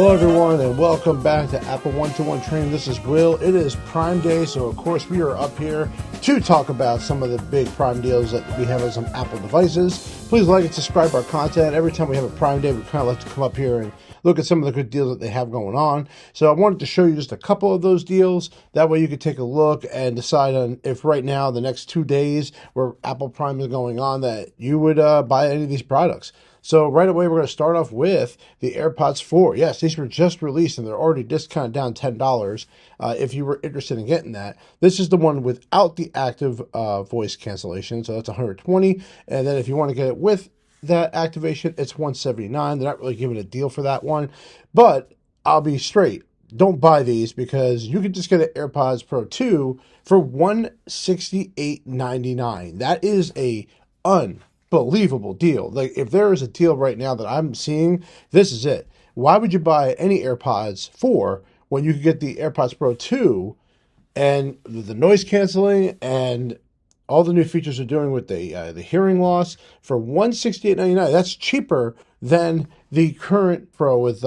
Hello everyone and welcome back to Apple One-to-One Training. This is Will. It is Prime Day, so of course we are up here to talk about some of the big Prime deals that we have on some Apple devices. Please like and subscribe our content. Every time we have a Prime Day, we kind of like to come up here and look at some of the good deals that they have going on. So I wanted to show you just a couple of those deals. That way you could take a look and decide on if right now, the next 2 days where Apple Prime is going on, that you would buy any of these products. So right away, we're going to start off with the AirPods 4. Yes, these were just released, and they're already discounted down $10 if you were interested in getting that. This is the one without the active voice cancellation, so that's $120. And then if you want to get it with that activation, it's $179. They're not really giving a deal for that one. But I'll be straight. Don't buy these because you can just get an AirPods Pro 2 for $168.99. That is a unbelievable deal. Like, if there is a deal right now that I'm seeing, this is it. Why would you buy any AirPods 4 when you could get the AirPods Pro 2 and the noise canceling and all the new features they're doing with the hearing loss for $168.99? That's cheaper than the current Pro with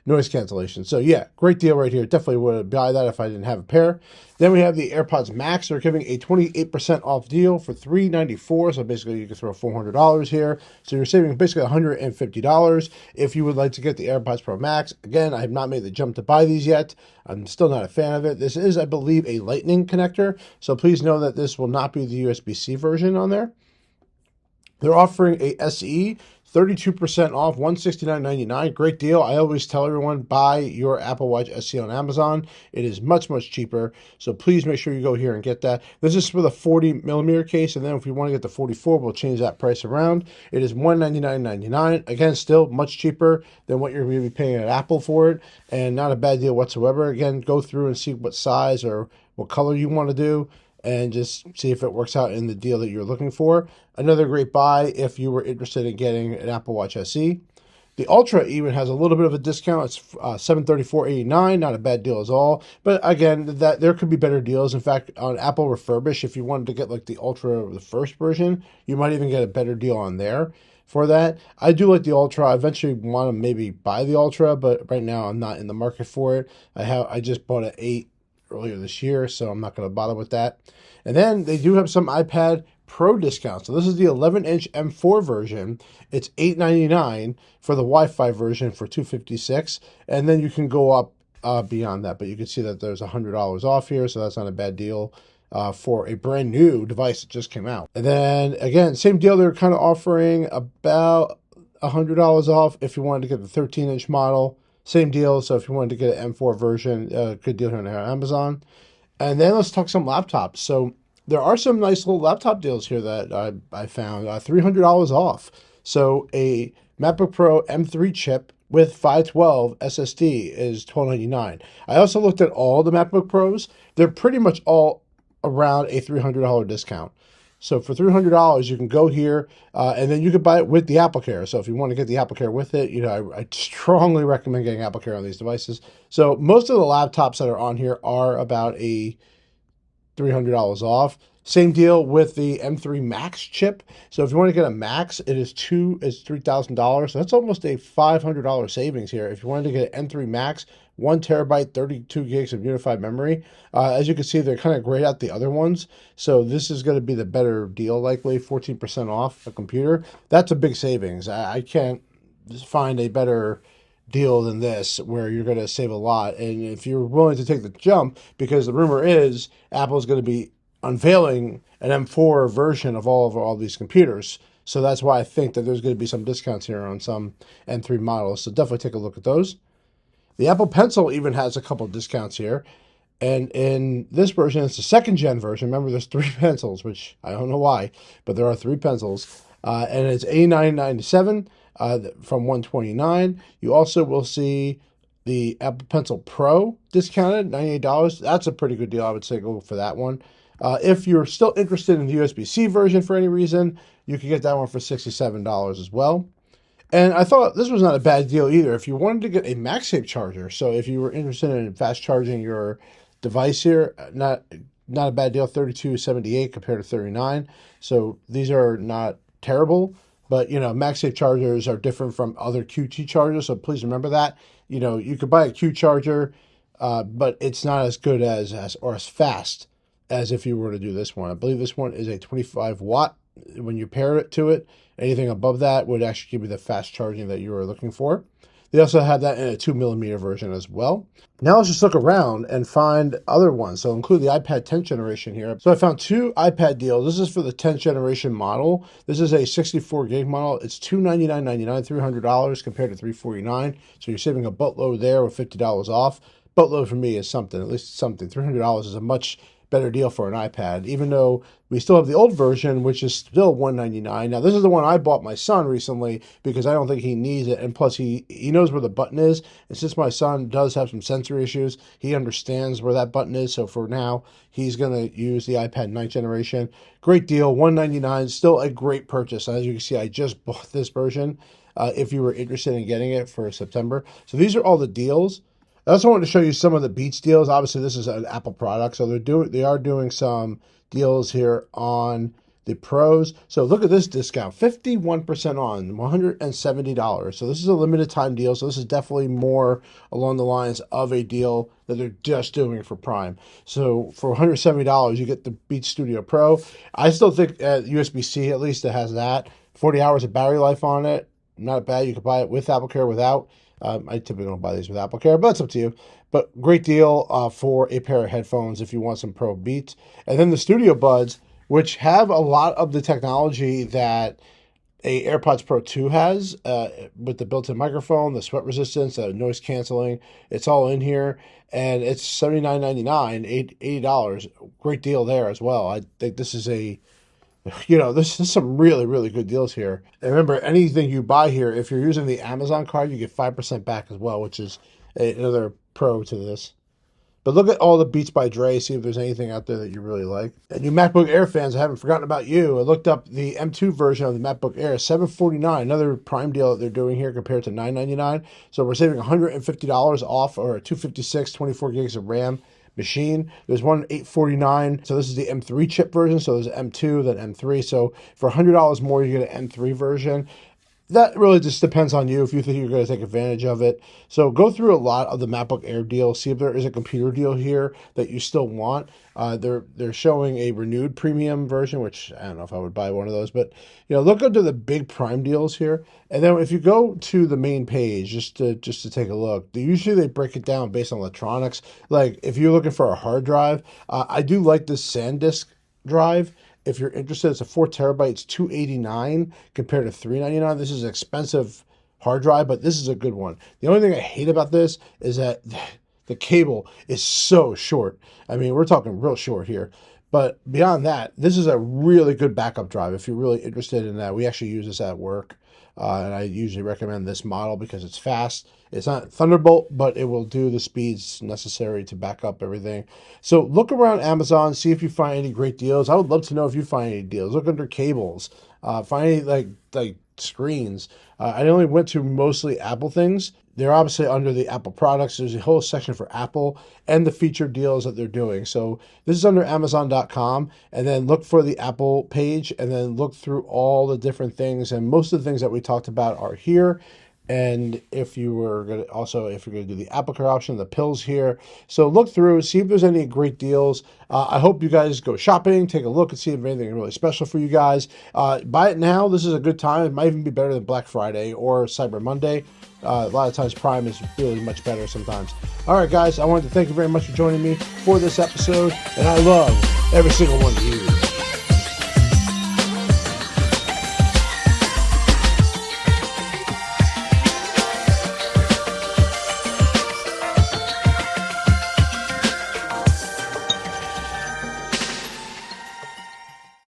noise cancellation. So yeah, great deal right here. Definitely would buy that if I didn't have a pair. Then we have the AirPods Max. They're giving a 28% off deal for $394. So basically you can throw $400 here. So you're saving basically $150 if you would like to get the AirPods Pro Max. Again, I have not made the jump to buy these yet. I'm still not a fan of it. This is, I believe, a Lightning connector. So please know that this will not be the USB-C version on there. They're offering a SE, 32% off, $169.99. Great deal. I always tell everyone, buy your Apple Watch SE on Amazon. It is much, much cheaper. So please make sure you go here and get that. This is for the 40mm case, and then if you want to get the 44, we'll change that price around. It is $199.99. Again, still much cheaper than what you're going to be paying at Apple for it, and not a bad deal whatsoever. Again, go through and see what size or what color you want to do, and just see if it works out in the deal that you're looking for. Another great buy if you were interested in getting an Apple Watch SE. The Ultra even has a little bit of a discount. It's $734.89, not a bad deal at all. But again, that there could be better deals. In fact, on Apple Refurbish, if you wanted to get like the Ultra, the first version, you might even get a better deal on there for that. I do like the Ultra. I eventually want to maybe buy the Ultra, but right now I'm not in the market for it. I just bought an 8 earlier this year, so I'm not going to bother with that. And then they do have some iPad Pro discounts. So this is the 11-inch M4 version. It's $899 for the Wi-Fi version for $256, and then you can go up beyond that. But you can see that there's $100 off here, so that's not a bad deal for a brand new device that just came out. And then again, same deal. They're kind of offering about $100 off if you wanted to get the 13-inch model. Same deal. So if you wanted to get an M4 version, good deal here on Amazon. And then let's talk some laptops. So there are some nice little laptop deals here that I found. $300 off. So a MacBook Pro M3 chip with 512 SSD is $1299. I also looked at all the MacBook Pros. They're pretty much all around a $300 discount. So for $300, you can go here, and then you can buy it with the AppleCare. So if you want to get the AppleCare with it, I strongly recommend getting AppleCare on these devices. So most of the laptops that are on here are about a $300 off. Same deal with the M3 Max chip. So if you want to get a Max, it's $3,000. So that's almost a $500 savings here. If you wanted to get an M3 Max, 1 terabyte, 32 gigs of unified memory. As you can see, they're kind of grayed out the other ones. So this is going to be the better deal, likely 14% off a computer. That's a big savings. I can't find a better deal than this where you're going to save a lot. And if you're willing to take the jump, because the rumor is Apple is going to be unveiling an M4 version of all these computers. So that's why I think that there's going to be some discounts here on some M3 models. So definitely take a look at those. The Apple Pencil even has a couple of discounts here. And in this version, it's the 2nd gen version. Remember, there's 3 pencils, which I don't know why, but there are 3 pencils. And it's $89.97 from $129. You also will see the Apple Pencil Pro discounted, $98. That's a pretty good deal. I would say go for that one. If you're still interested in the USB-C version for any reason, you can get that one for $67 as well. And I thought this was not a bad deal either. If you wanted to get a MagSafe charger, so if you were interested in fast charging your device here, not a bad deal, $32.78 compared to $39. So these are not terrible, but MagSafe chargers are different from other QT chargers, so please remember that. you could buy a Q charger, but it's not as good or as fast as if you were to do this one. I believe this one is a 25 watt. When you pair it to it, anything above that would actually give you the fast charging that you were looking for. They also have that in a 2mm version as well. Now let's just look around and find other ones. So include the iPad 10th generation here. So I found 2 iPad deals. This is for the 10th generation model. This is a 64 gig model. It's $299.99, $300 compared to $349. So you're saving a boatload there with $50 off. Boatload for me is something, at least something. $300 is a much better deal for an iPad, even though we still have the old version, which is still $199. Now, this is the one I bought my son recently because I don't think he needs it, and plus he knows where the button is, and since my son does have some sensory issues, he understands where that button is, so for now, he's going to use the iPad 9th generation. Great deal, $199, still a great purchase. As you can see, I just bought this version if you were interested in getting it for September. So these are all the deals. I also wanted to show you some of the Beats deals. Obviously, this is an Apple product, so they are doing some deals here on the Pros. So look at this discount, 51% on, $170. So this is a limited time deal. So this is definitely more along the lines of a deal that they're just doing for Prime. So for $170, you get the Beats Studio Pro. I still think at USB-C, at least, it has that. 40 hours of battery life on it. Not bad. You could buy it with AppleCare, without. I typically don't buy these with AppleCare, but it's up to you. But great deal for a pair of headphones if you want some Pro Beats. And then the Studio Buds, which have a lot of the technology that a AirPods Pro 2 has, with the built-in microphone, the sweat resistance, noise canceling. It's all in here, and it's $79.99, $80. Great deal there as well. I think this is this is some really, really good deals here. And remember, anything you buy here, if you're using the Amazon card, you get 5% back as well, which is another pro to this. But look at all the Beats by Dre, see if there's anything out there that you really like. And you MacBook Air fans, I haven't forgotten about you. I looked up the M2 version of the MacBook Air, $749, another Prime deal that they're doing here compared to $999. So we're saving $150 off, or a 256, 24 gigs of RAM machine. There's one $849. So this is the M3 chip version. So there's M2, then M3. So for $100 more, you get an M3 version. That really just depends on you if you think you're going to take advantage of it. So go through a lot of the MacBook Air deals. See if there is a computer deal here that you still want. They're showing a renewed premium version, which I don't know if I would buy one of those. But look under the big Prime deals here, and then if you go to the main page just to take a look, usually they break it down based on electronics. Like if you're looking for a hard drive, I do like this SanDisk drive. If you're interested, it's a 4 terabyte. It's $289 compared to $399. This is an expensive hard drive, but this is a good one. The only thing I hate about this is that the cable is so short. I mean, we're talking real short here. But beyond that, this is a really good backup drive if you're really interested in that. We actually use this at work. And I usually recommend this model because it's fast. It's not Thunderbolt, but it will do the speeds necessary to back up everything. So look around Amazon, see if you find any great deals. I would love to know if you find any deals. Look under cables, find any like screens. I only went to mostly Apple things. They're obviously under the Apple products. There's a whole section for Apple and the featured deals that they're doing. So this is under Amazon.com, and then look for the Apple page, and then look through all the different things. And most of the things that we talked about are here. And if you're going to do the AppleCare option, the pills here. So look through, see if there's any great deals. I hope you guys go shopping, take a look and see if anything really special for you guys. Buy it now. This is a good time. It might even be better than Black Friday or Cyber Monday. A lot of times Prime is really much better sometimes. All right, guys, I wanted to thank you very much for joining me for this episode. And I love every single one of you.